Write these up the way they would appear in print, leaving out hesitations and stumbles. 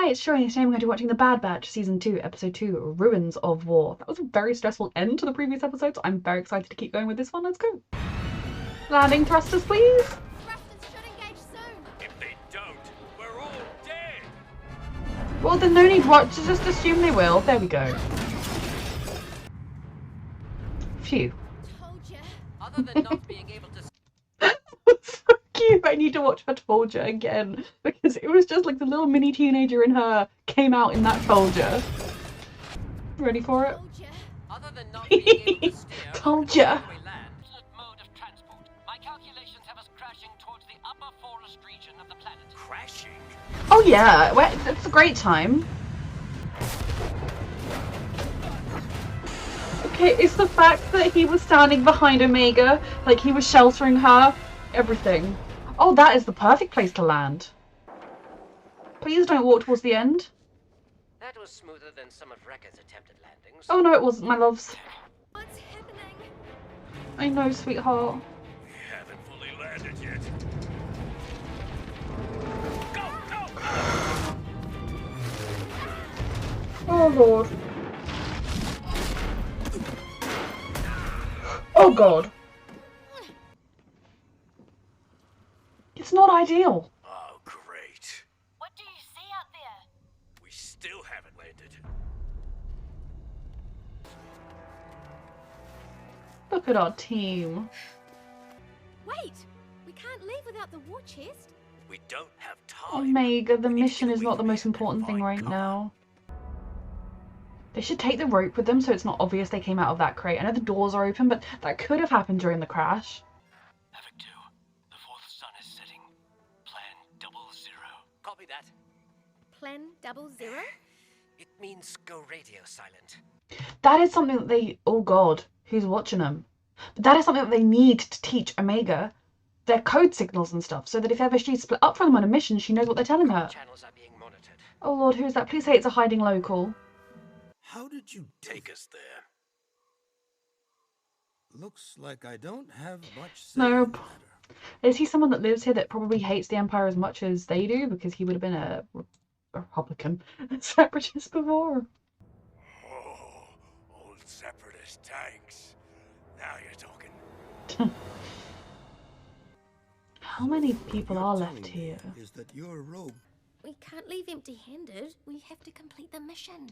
Hi, it's Shirley, and today I'm going to be watching The Bad Batch, Season 2, Episode 2, Ruins of War. That was a very stressful end to the previous episode, so I'm very excited to keep going with this one. Let's go. Landing thrusters, please. Thrusters should engage soon. If they don't, we're all dead. Well, then no need what, just assume they will. There we go. Phew. Told ya. Other than not being able to So cute. I need to watch her Folger again, because it was just like the little mini teenager in her came out in that Folger. Ready for it? Told ya. other than not being able to steer Told ya. where we land, mode of transport. My calculations have us crashing towards the upper forest region of the planet. Crashing? Oh yeah, well, it's a great time. Okay, it's the fact that he was standing behind Omega, like he was sheltering her, everything. Oh, that is the perfect place to land. Please don't walk towards the end. That was smoother than some of Rekka's attempted landings. Oh no, it wasn't, my loves. What's happening? I know, sweetheart. We haven't fully landed yet. Go, go! Oh lord. Oh god. It's not ideal. Oh, great. What do you see out there? We still haven't landed. Look at our team. Wait, we can't leave without the war chest. We don't have time. Omega, the We need to mission get is away not the from most here and important thing find right cover. now. They should take the rope with them so it's not obvious they came out of that crate. I know the doors are open, but that could have happened during the crash. Havoc 2, the fourth sun is setting. Plan 00. Copy that. Plan 00? It means go radio silent. That is something that they... Oh god, who's watching them? But that is something that they need to teach Omega. Their code signals and stuff, so that if ever she's split up from them on a mission, she knows what they're telling her. Channels are being monitored. Oh lord, who's that? Please say it's a hiding local. How did you Take us there. Looks like I don't have much say Nope. in the matter. Is he someone that lives here that probably hates the Empire as much as they do? Because he would have been a Republican separatist before. Oh, old separatist tanks. Now you're talking. How many people You're are telling left me here? Is that your rogue? We can't leave empty-handed. We have to complete the mission.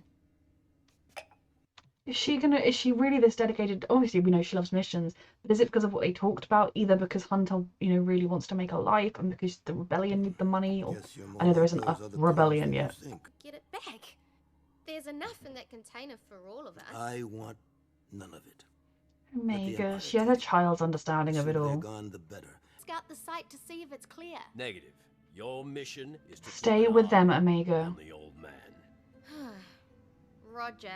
Is she really this dedicated? Obviously, we know she loves missions, but is it because of what they talked about? Either because Hunter, really wants to make a life, and because the rebellion need the money, or Guess you're I know there more isn't a those other rebellion things yet. than you think. Get it back. There's enough in that container for all of us. I want none of it. Omega, Empire she has a take it. child's understanding The of it sooner they're all. gone, the better. Scout the site to see if it's clear. Negative. Your mission is to Stay keep an with eye them, Omega. on the old man. Roger.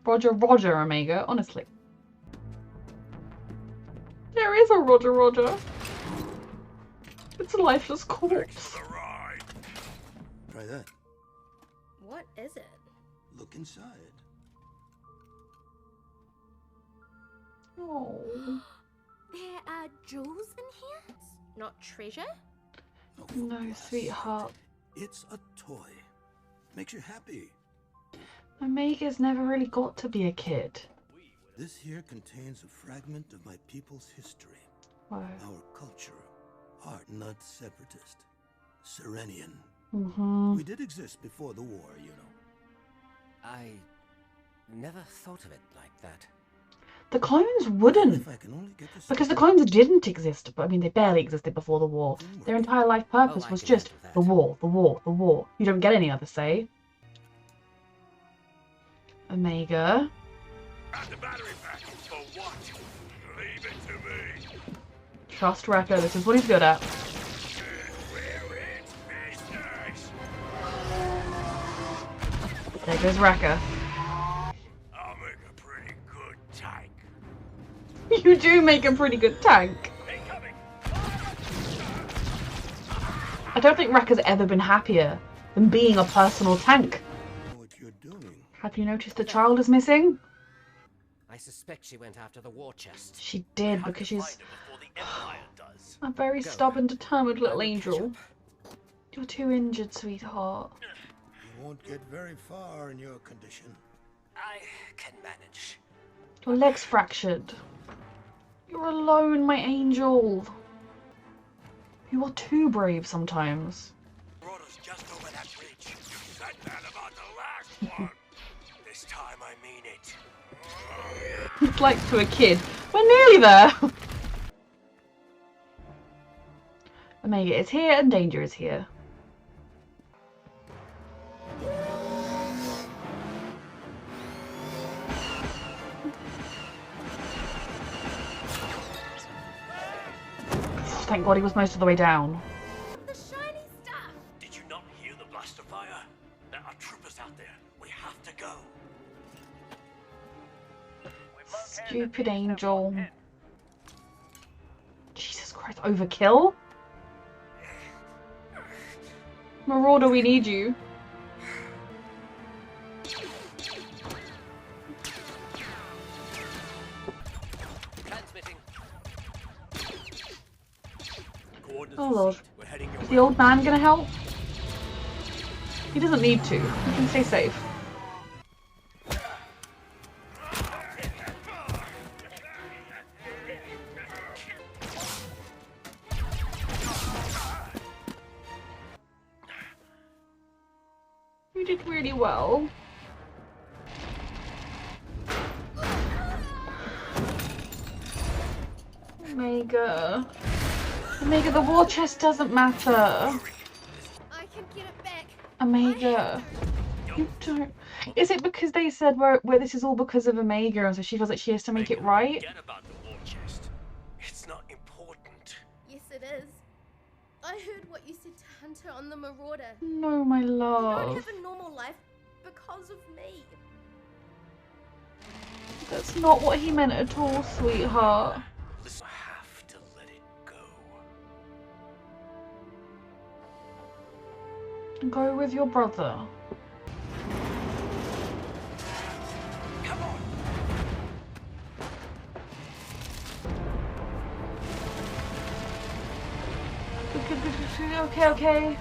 Roger, Omega. Honestly, there is a Roger. It's a lifeless Thanks corpse. for the ride. Try that. What is it? Look inside. Oh. There are jewels in here? Not treasure? Oh, for No, God's sweetheart. sake. It's a toy. Makes you happy. Omega's never really got to be a kid. This here contains a fragment of my people's history. Wow. Our culture. Art not separatist. Serenian. Mm-hmm. We did exist before the war, you know. I never thought of it like that. The clones wouldn't. If I can only get this Because the clones didn't exist, but I mean, they barely existed before the war. Their entire life purpose Oh, I was can just handle that. the war. You don't get any other say. Omega. Add the battery pack. For what? Leave it to me. Trust Rekka, this is what he's good at. We're in business. There goes Rekka. I'll make a pretty good tank. You do make a pretty good tank. Incoming. I don't think Rekka's ever been happier than being a personal tank. know what you're doing. Have you noticed the child is missing? I suspect she went after the war chest. She did, Find because she's it before the Empire does. a very stubborn, determined little I will catch angel. up. You're too injured, sweetheart. You won't get very far in your condition. I can manage. Your leg's fractured. You're alone, my angel. You are too brave sometimes. Marauders just over that bridge. You said that about the last one. This time I mean it. It's like to a kid. We're nearly there. Omega is here and danger is here. Thank God he was most of the way down. The shiny stuff! Did you not hear the blaster fire? There are troopers out there. We have to go. Stupid angel. Jesus Christ, overkill? Marauder, we need you. Transmitting. Oh Lord. We're heading your Is way. the old man gonna help? He doesn't need to. He can stay safe. You did really well. Omega. Omega, the war chest doesn't matter. I can get it back. Omega. You don't. Is it because they said where this is all because of Omega and so she feels like she has to make it right? Forget about the war chest. It's not important. Yes, it is. I heard what you said to Hunter on the Marauder. No, my You don't love. have a normal life because of me. That's not what he meant at all, sweetheart. Listen, I have to let it go. Go with your brother. Come on. Okay, okay.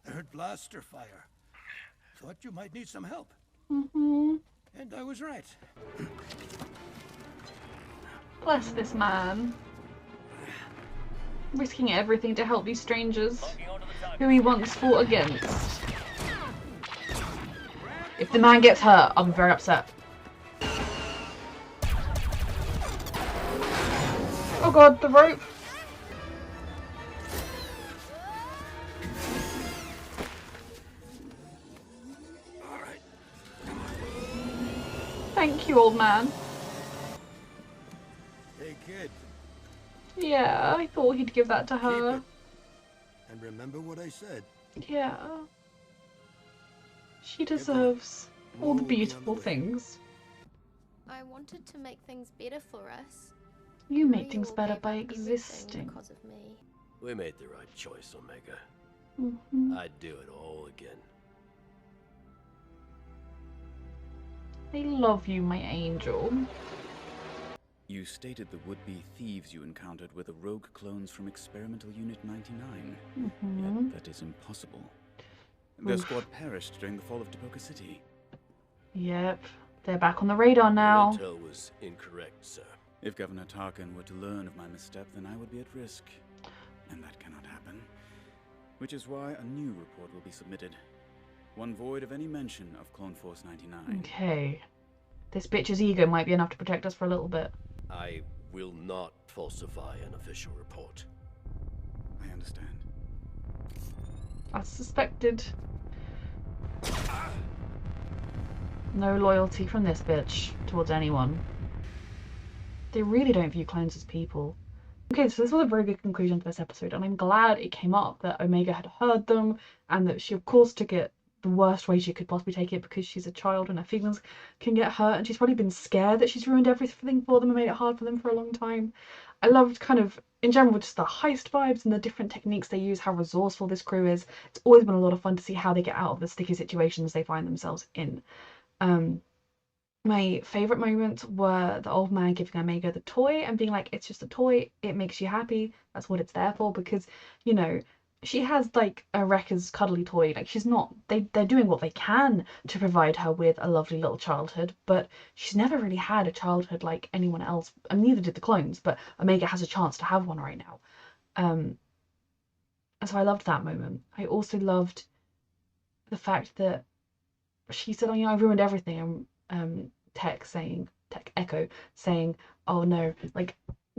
I heard blaster fire. Thought you might need some help. Mm-hmm. And I was right. Bless this man. Risking everything to help these strangers who he once fought against. If the man gets hurt, I'll be very upset. Oh god, the rope. All right. Thank you, old man. Hey, kid. Yeah, I thought he'd give that to Keep her. it. And remember what I said. Yeah. She deserves all the More will be on the beautiful way. things. I wanted to make things better for us. You Now make things all better gave by up everything existing. because of me. We made the right choice, Omega. Mhm. I'd do it all again. I love you, my angel. You stated the would-be thieves you encountered were the rogue clones from Experimental Unit 99. Mhm. Yet that is impossible. Their Oof. squad perished during the fall of Taboka City. Yep, they're back on the radar Your now. intel was incorrect, sir. If Governor Tarkin were to learn of my misstep, then I would be at risk. And that cannot happen. Which is why a new report will be submitted. One void of any mention of Clone Force 99. Okay. This bitch's ego might be enough to protect us for a little bit. I will not falsify an official report. I understand. As suspected. No loyalty from this bitch towards anyone. They really don't view clones as people. Okay, so this was a very good conclusion to this episode, and I'm glad it came up that Omega had heard them, and that she of course took it the worst way she could possibly take it because she's a child and her feelings can get hurt, and she's probably been scared that she's ruined everything for them and made it hard for them for a long time. I loved kind of, in general, just the heist vibes and the different techniques they use, how resourceful this crew is. It's always been a lot of fun to see how they get out of the sticky situations they find themselves in. My favourite moments were the old man giving Omega the toy and being like, it's just a toy, it makes you happy, that's what it's there for, because, you know, she has like a Wrecker's cuddly toy, like she's not, they're doing what they can to provide her with a lovely little childhood, but she's never really had a childhood like anyone else, and neither did the clones, but Omega has a chance to have one right now. And so I loved that moment. I also loved the fact that she said, "Oh, you know, I ruined everything." And Tech Echo saying, "Oh no, like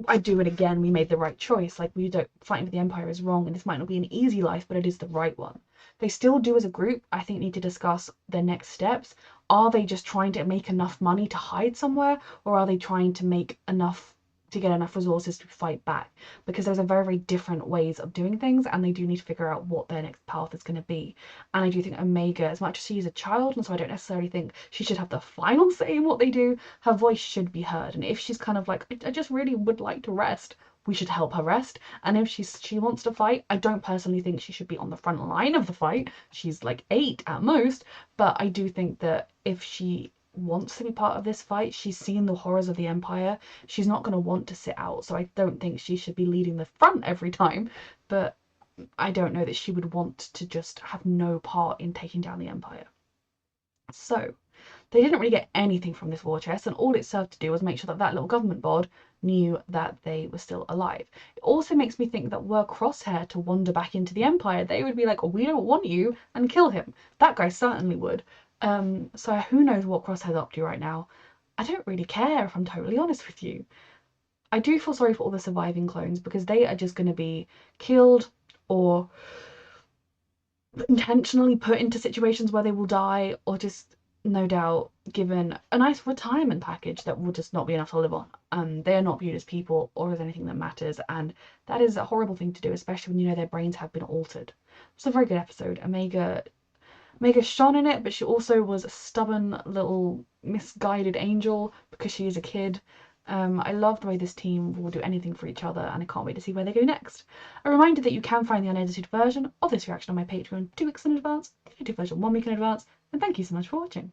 I'd do it again. We made the right choice. Like we don't fighting for the Empire is wrong, and this might not be an easy life, but it is the right one." They still do as a group, I think, need to discuss their next steps. Are they just trying to make enough money to hide somewhere, or are they trying to make enough to get enough resources to fight back? Because those are very, very different ways of doing things, and they do need to figure out what their next path is going to be. And I do think Omega, as much as she is a child, and so I don't necessarily think she should have the final say in what they do, her voice should be heard. And if she's kind of like, I just really would like to rest, we should help her rest. And if she wants to fight, I don't personally think she should be on the front line of the fight. She's like 8 at most, but I do think that if she wants to be part of this fight, she's seen the horrors of the Empire, she's not going to want to sit out. So I don't think she should be leading the front every time, but I don't know that she would want to just have no part in taking down the Empire. So they didn't really get anything from this war chest, and all it served to do was make sure that that little government bod knew that they were still alive. It also makes me think that were Crosshair to wander back into the Empire, they would be like, oh, we don't want you, and kill him. That guy certainly would. So who knows what Crosshair's up to right now. I don't really care, if I'm totally honest with you. I do feel sorry for all the surviving clones, because they are just going to be killed or intentionally put into situations where they will die, or just no doubt given a nice retirement package that will just not be enough to live on. They are not viewed as people or as anything that matters, and that is a horrible thing to do, especially when you know their brains have been altered. It's a very good episode. Omega shone in it, but she also was a stubborn little misguided angel because she is a kid. I love the way this team will do anything for each other, and I can't wait to see where they go next. A reminder that you can find the unedited version of this reaction on my Patreon 2 weeks in advance, the edited version 1 week in advance, and thank you so much for watching.